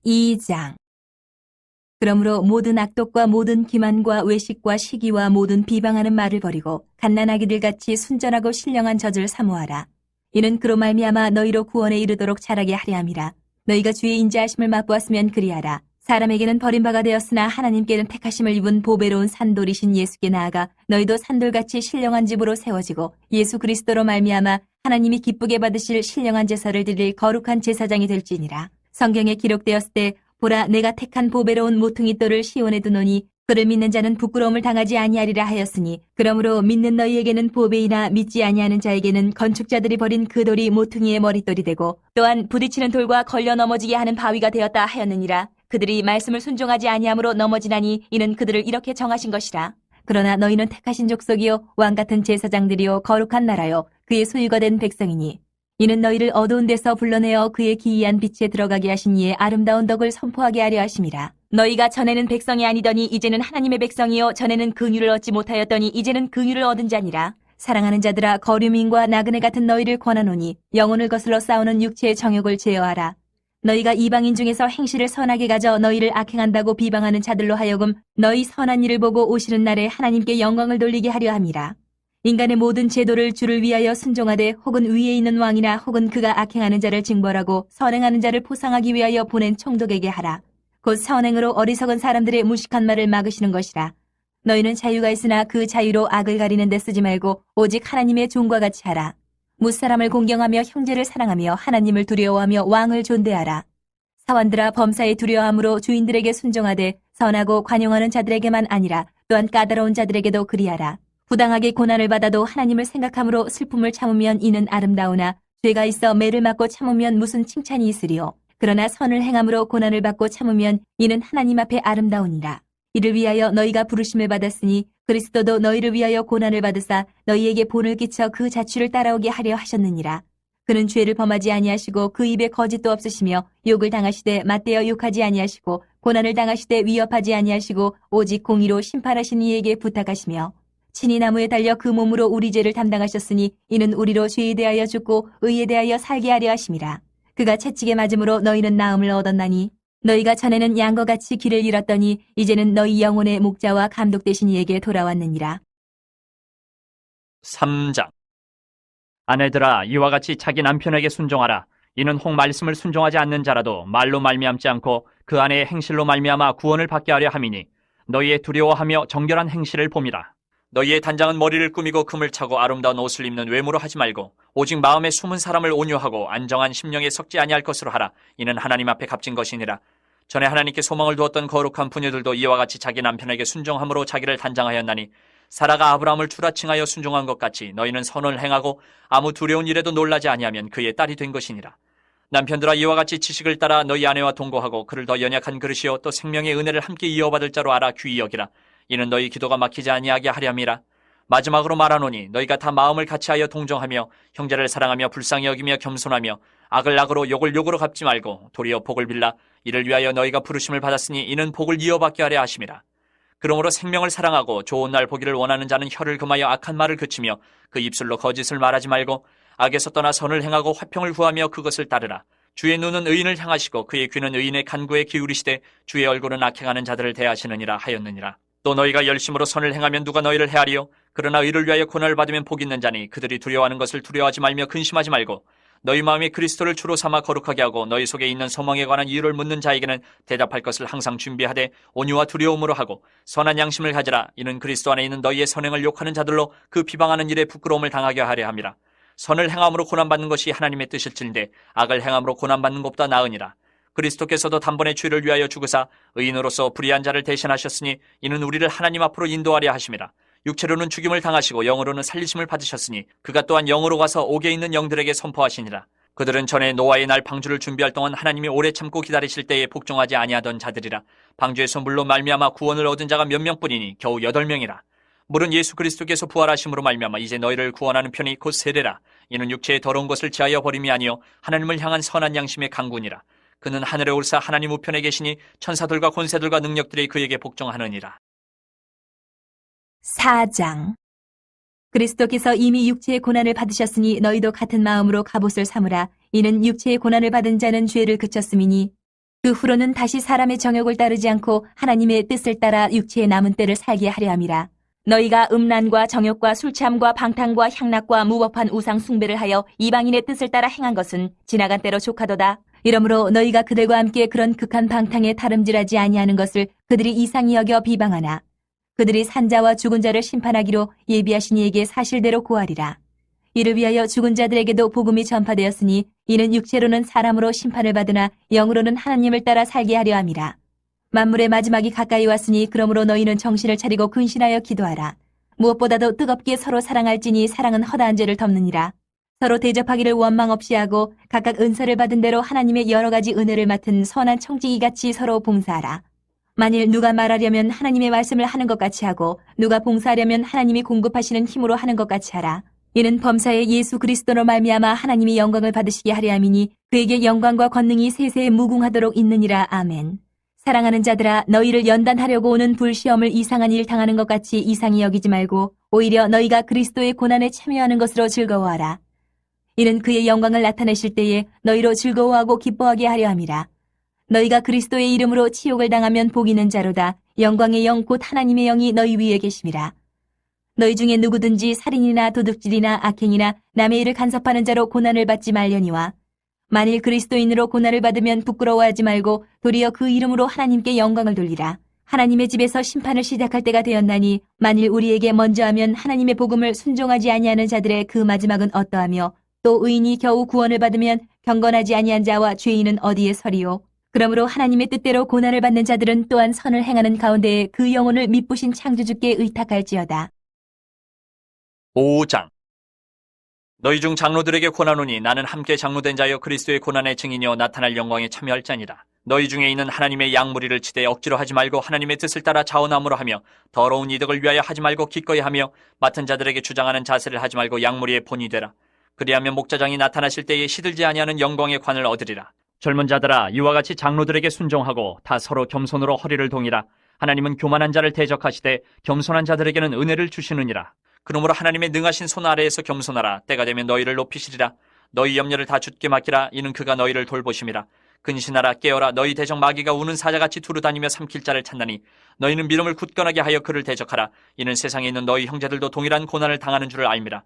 2장. 그러므로 모든 악독과 모든 기만과 외식과 시기와 모든 비방하는 말을 버리고 갓난아기들 같이 순전하고 신령한 젖을 사모하라. 이는 그로 말미암아 너희로 구원에 이르도록 자라게 하려 함이라. 너희가 주의 인자하심을 맛보았으면 그리하라. 사람에게는 버림바가 되었으나 하나님께는 택하심을 입은 보배로운 산돌이신 예수께 나아가 너희도 산돌같이 신령한 집으로 세워지고 예수 그리스도로 말미암아 하나님이 기쁘게 받으실 신령한 제사를 드릴 거룩한 제사장이 될지니라. 성경에 기록되었을 때 보라, 내가 택한 보배로운 모퉁이 돌을 시온에 두노니 그를 믿는 자는 부끄러움을 당하지 아니하리라 하였으니, 그러므로 믿는 너희에게는 보배이나 믿지 아니하는 자에게는 건축자들이 버린 그 돌이 모퉁이의 머릿돌이 되고 또한 부딪히는 돌과 걸려 넘어지게 하는 바위가 되었다 하였느니라. 그들이 말씀을 순종하지 아니함으로 넘어지나니 이는 그들을 이렇게 정하신 것이라. 그러나 너희는 택하신 족속이요 왕같은 제사장들이요 거룩한 나라요 그의 소유가 된 백성이니 이는 너희를 어두운 데서 불러내어 그의 기이한 빛에 들어가게 하신 이의 아름다운 덕을 선포하게 하려 하심이라. 너희가 전에는 백성이 아니더니 이제는 하나님의 백성이요 전에는 긍휼을 얻지 못하였더니 이제는 긍휼을 얻은 자니라. 사랑하는 자들아, 거류민과 나그네 같은 너희를 권하노니 영혼을 거슬러 싸우는 육체의 정욕을 제어하라. 너희가 이방인 중에서 행실을 선하게 가져 너희를 악행한다고 비방하는 자들로 하여금 너희 선한 일을 보고 오시는 날에 하나님께 영광을 돌리게 하려 함이라. 인간의 모든 제도를 주를 위하여 순종하되 혹은 위에 있는 왕이나 혹은 그가 악행하는 자를 징벌하고 선행하는 자를 포상하기 위하여 보낸 총독에게 하라. 곧 선행으로 어리석은 사람들의 무식한 말을 막으시는 것이라. 너희는 자유가 있으나 그 자유로 악을 가리는 데 쓰지 말고 오직 하나님의 종과 같이 하라. 무사람을 공경하며 형제를 사랑하며 하나님을 두려워하며 왕을 존대하라. 사원들아, 범사에 두려워함으로 주인들에게 순종하되 선하고 관용하는 자들에게만 아니라 또한 까다로운 자들에게도 그리하라. 부당하게 고난을 받아도 하나님을 생각함으로 슬픔을 참으면 이는 아름다우나 죄가 있어 매를 맞고 참으면 무슨 칭찬이 있으리요. 그러나 선을 행함으로 고난을 받고 참으면 이는 하나님 앞에 아름다우니라. 이를 위하여 너희가 부르심을 받았으니 그리스도도 너희를 위하여 고난을 받으사 너희에게 본을 끼쳐 그 자취를 따라오게 하려 하셨느니라. 그는 죄를 범하지 아니하시고 그 입에 거짓도 없으시며 욕을 당하시되 맞대어 욕하지 아니하시고 고난을 당하시되 위협하지 아니하시고 오직 공의로 심판하신 이에게 부탁하시며 친히 나무에 달려 그 몸으로 우리 죄를 담당하셨으니 이는 우리로 죄에 대하여 죽고 의에 대하여 살게 하려 하심이라. 그가 채찍에 맞음으로 너희는 나음을 얻었나니 너희가 전에는 양과 같이 길을 잃었더니 이제는 너희 영혼의 목자와 감독 되신 이에게 돌아왔느니라. 3장. 아내들아, 이와 같이 자기 남편에게 순종하라. 이는 혹 말씀을 순종하지 않는 자라도 말로 말미암지 않고 그 아내의 행실로 말미암아 구원을 받게 하려 함이니 너희의 두려워하며 정결한 행실을 봄이라. 너희의 단장은 머리를 꾸미고 금을 차고 아름다운 옷을 입는 외모로 하지 말고 오직 마음에 숨은 사람을 온유하고 안정한 심령에 섞지 아니할 것으로 하라. 이는 하나님 앞에 값진 것이니라. 전에 하나님께 소망을 두었던 거룩한 부녀들도 이와 같이 자기 남편에게 순종함으로 자기를 단장하였나니 사라가 아브라함을 추라칭하여 순종한 것 같이 너희는 선을 행하고 아무 두려운 일에도 놀라지 아니하면 그의 딸이 된 것이니라. 남편들아, 이와 같이 지식을 따라 너희 아내와 동거하고 그를 더 연약한 그릇이요 또 생명의 은혜를 함께 이어받을 자로 알아 귀히 여기라. 이는 너희 기도가 막히지 아니하게 하려 함이라. 마지막으로 말하노니 너희가 다 마음을 같이하여 동정하며 형제를 사랑하며 불쌍히 여기며 겸손하며 악을 악으로 욕을 욕으로 갚지 말고 도리어 복을 빌라. 이를 위하여 너희가 부르심을 받았으니 이는 복을 이어받게 하려 하심이라. 그러므로 생명을 사랑하고 좋은 날 보기를 원하는 자는 혀를 금하여 악한 말을 그치며 그 입술로 거짓을 말하지 말고 악에서 떠나 선을 행하고 화평을 구하며 그것을 따르라. 주의 눈은 의인을 향하시고 그의 귀는 의인의 간구에 기울이시되 주의 얼굴은 악행하는 자들을 대하시느니라 하였느니라. 또 너희가 열심으로 선을 행하면 누가 너희를 헤아리요? 그러나 의를 위하여 고난을 받으면 복 있는 자니 그들이 두려워하는 것을 두려워하지 말며 근심하지 말고 너희 마음에 그리스도를 주로 삼아 거룩하게 하고 너희 속에 있는 소망에 관한 이유를 묻는 자에게는 대답할 것을 항상 준비하되 온유와 두려움으로 하고 선한 양심을 가지라. 이는 그리스도 안에 있는 너희의 선행을 욕하는 자들로 그 비방하는 일에 부끄러움을 당하게 하려 함이라. 선을 행함으로 고난받는 것이 하나님의 뜻일진데 악을 행함으로 고난받는 것보다 나으니라. 그리스도께서도 단번에 죄를 위하여 죽으사 의인으로서 불의한 자를 대신하셨으니 이는 우리를 하나님 앞으로 인도하려 하심이라. 육체로는 죽임을 당하시고 영으로는 살리심을 받으셨으니 그가 또한 영으로 가서 옥에 있는 영들에게 선포하시니라. 그들은 전에 노아의 날 방주를 준비할 동안 하나님이 오래 참고 기다리실 때에 복종하지 아니하던 자들이라. 방주에서 물로 말미암아 구원을 얻은 자가 몇 명뿐이니 겨우 8명이라. 물은 예수 그리스도께서 부활하심으로 말미암아 이제 너희를 구원하는 편이 곧 세례라. 이는 육체의 더러운 것을 제하여 버림이 아니요 하나님을 향한 선한 양심의 강군이라. 그는 하늘에 올사 하나님 우편에 계시니 천사들과 권세들과 능력들이 그에게 복종하느니라. 4장. 그리스도께서 이미 육체의 고난을 받으셨으니 너희도 같은 마음으로 갑옷을 삼으라. 이는 육체의 고난을 받은 자는 죄를 그쳤음이니 그 후로는 다시 사람의 정욕을 따르지 않고 하나님의 뜻을 따라 육체의 남은 때를 살게 하려 함이라. 너희가 음란과 정욕과 술취함과 방탕과 향락과 무법한 우상 숭배를 하여 이방인의 뜻을 따라 행한 것은 지나간 때로 족하도다. 이러므로 너희가 그들과 함께 그런 극한 방탕에 다름질하지 아니하는 것을 그들이 이상히 여겨 비방하나 그들이 산자와 죽은 자를 심판하기로 예비하신 이에게 사실대로 고하리라. 이를 위하여 죽은 자들에게도 복음이 전파되었으니 이는 육체로는 사람으로 심판을 받으나 영으로는 하나님을 따라 살게 하려 함이라. 만물의 마지막이 가까이 왔으니 그러므로 너희는 정신을 차리고 근신하여 기도하라. 무엇보다도 뜨겁게 서로 사랑할지니 사랑은 허다한 죄를 덮느니라. 서로 대접하기를 원망 없이 하고 각각 은사를 받은 대로 하나님의 여러 가지 은혜를 맡은 선한 청지기같이 서로 봉사하라. 만일 누가 말하려면 하나님의 말씀을 하는 것 같이 하고 누가 봉사하려면 하나님이 공급하시는 힘으로 하는 것 같이 하라. 이는 범사에 예수 그리스도로 말미암아 하나님이 영광을 받으시게 하려 함이니 그에게 영광과 권능이 세세에 무궁하도록 있느니라. 아멘. 사랑하는 자들아, 너희를 연단하려고 오는 불시험을 이상한 일 당하는 것 같이 이상히 여기지 말고 오히려 너희가 그리스도의 고난에 참여하는 것으로 즐거워하라. 이는 그의 영광을 나타내실 때에 너희로 즐거워하고 기뻐하게 하려 함이라. 너희가 그리스도의 이름으로 치욕을 당하면 복 있는 자로다. 영광의 영 곧 하나님의 영이 너희 위에 계심이라. 너희 중에 누구든지 살인이나 도둑질이나 악행이나 남의 일을 간섭하는 자로 고난을 받지 말려니와 만일 그리스도인으로 고난을 받으면 부끄러워하지 말고 도리어 그 이름으로 하나님께 영광을 돌리라. 하나님의 집에서 심판을 시작할 때가 되었나니 만일 우리에게 먼저 하면 하나님의 복음을 순종하지 아니하는 자들의 그 마지막은 어떠하며 또 의인이 겨우 구원을 받으면 경건하지 아니한 자와 죄인은 어디에 서리요. 그러므로 하나님의 뜻대로 고난을 받는 자들은 또한 선을 행하는 가운데에 그 영혼을 미쁘신 창조주께 의탁할지어다. 5장. 너희 중 장로들에게 권하노니 나는 함께 장로된 자여 그리스도의 고난의 증인이여 나타날 영광에 참여할 자니라. 너희 중에 있는 하나님의 양무리를 치되 억지로 하지 말고 하나님의 뜻을 따라 자원함으로 하며 더러운 이득을 위하여 하지 말고 기꺼이 하며 맡은 자들에게 주장하는 자세를 하지 말고 양무리의 본이 되라. 그리하면 목자장이 나타나실 때에 시들지 아니하는 영광의 관을 얻으리라. 젊은 자들아, 이와 같이 장로들에게 순종하고 다 서로 겸손으로 허리를 동이라. 하나님은 교만한 자를 대적하시되 겸손한 자들에게는 은혜를 주시느니라. 그러므로 하나님의 능하신 손 아래에서 겸손하라. 때가 되면 너희를 높이시리라. 너희 염려를 다 주께 맡기라. 이는 그가 너희를 돌보심이라. 근신하라. 깨어라. 너희 대적 마귀가 우는 사자같이 두루다니며 삼킬 자를 찾나니 너희는 믿음을 굳건하게 하여 그를 대적하라. 이는 세상에 있는 너희 형제들도 동일한 고난을 당하는 줄을 알미라.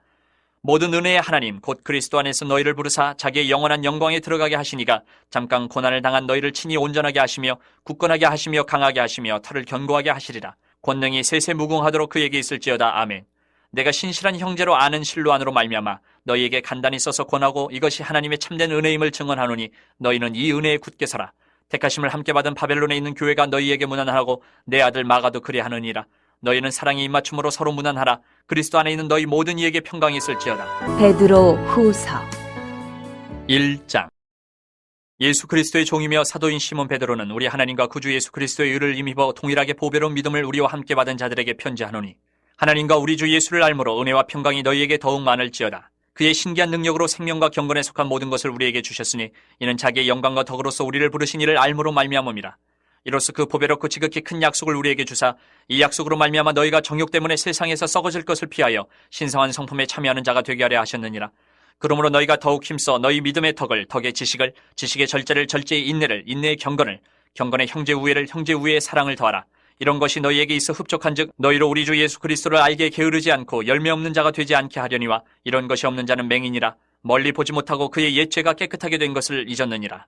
모든 은혜의 하나님 곧 그리스도 안에서 너희를 부르사 자기의 영원한 영광에 들어가게 하시니가 잠깐 고난을 당한 너희를 친히 온전하게 하시며 굳건하게 하시며 강하게 하시며 털을 견고하게 하시리라. 권능이 세세무궁하도록 그에게 있을지어다. 아멘. 내가 신실한 형제로 아는 실로안으로 말미암아 너희에게 간단히 써서 권하고 이것이 하나님의 참된 은혜임을 증언하노니 너희는 이 은혜에 굳게 서라. 택하심을 함께 받은 바벨론에 있는 교회가 너희에게 문안하고 내 아들 마가도 그리하느니라. 너희는 사랑의 입맞춤으로 서로 문안하라. 그리스도 안에 있는 너희 모든 이에게 평강이 있을지어다. 베드로 후서 1장. 예수 그리스도의 종이며 사도인 시몬 베드로는 우리 하나님과 구주 예수 그리스도의 의를 힘입어 동일하게 보배로운 믿음을 우리와 함께 받은 자들에게 편지하노니 하나님과 우리 주 예수를 알므로 은혜와 평강이 너희에게 더욱 많을지어다. 그의 신기한 능력으로 생명과 경건에 속한 모든 것을 우리에게 주셨으니 이는 자기의 영광과 덕으로서 우리를 부르신 이를 알므로 말미암음이라. 이로써 그 보배롭고 지극히 큰 약속을 우리에게 주사 이 약속으로 말미암아 너희가 정욕 때문에 세상에서 썩어질 것을 피하여 신성한 성품에 참여하는 자가 되게 하려 하셨느니라. 그러므로 너희가 더욱 힘써 너희 믿음의 덕을, 덕의 지식을, 지식의 절제를, 절제의 인내를, 인내의 경건을, 경건의 형제 우애를, 형제 우애의 사랑을 더하라. 이런 것이 너희에게 있어 흡족한즉 너희로 우리 주 예수 그리스도를 알게 게으르지 않고 열매 없는 자가 되지 않게 하려니와 이런 것이 없는 자는 맹인이라. 멀리 보지 못하고 그의 옛 죄가 깨끗하게 된 것을 잊었느니라.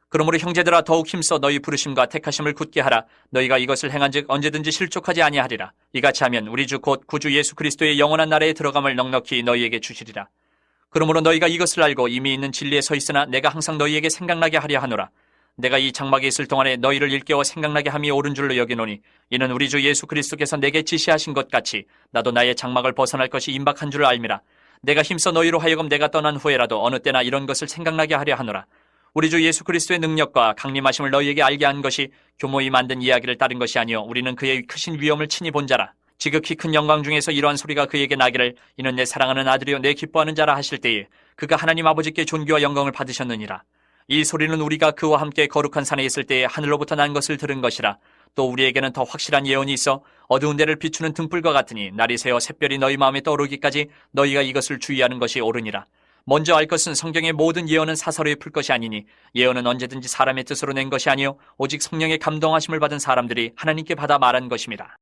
그러므로 형제들아 더욱 힘써 너희 부르심과 택하심을 굳게 하라. 너희가 이것을 행한즉 언제든지 실족하지 아니하리라. 이같이 하면 우리 주 곧 구주 예수 그리스도의 영원한 나라에 들어감을 넉넉히 너희에게 주시리라. 그러므로 너희가 이것을 알고 이미 있는 진리에 서 있으나 내가 항상 너희에게 생각나게 하려 하노라. 내가 이 장막에 있을 동안에 너희를 일깨워 생각나게 함이 옳은 줄로 여기노니 이는 우리 주 예수 그리스도께서 내게 지시하신 것 같이 나도 나의 장막을 벗어날 것이 임박한 줄을 알미라. 내가 힘써 너희로 하여금 내가 떠난 후에라도 어느 때나 이런 것을 생각나게 하려 하노라. 우리 주 예수 그리스도의 능력과 강림하심을 너희에게 알게 한 것이 교모이 만든 이야기를 따른 것이 아니요 우리는 그의 크신 위엄을 친히 본 자라. 지극히 큰 영광 중에서 이러한 소리가 그에게 나기를 이는 내 사랑하는 아들이요 내 기뻐하는 자라 하실 때에 그가 하나님 아버지께 존귀와 영광을 받으셨느니라. 이 소리는 우리가 그와 함께 거룩한 산에 있을 때에 하늘로부터 난 것을 들은 것이라. 또 우리에게는 더 확실한 예언이 있어 어두운 데를 비추는 등불과 같으니 날이 새어 샛별이 너희 마음에 떠오르기까지 너희가 이것을 주의하는 것이 옳으니라. 먼저 알 것은 성경의 모든 예언은 사사로이 풀 것이 아니니 예언은 언제든지 사람의 뜻으로 낸 것이 아니요 오직 성령의 감동하심을 받은 사람들이 하나님께 받아 말한 것입니다.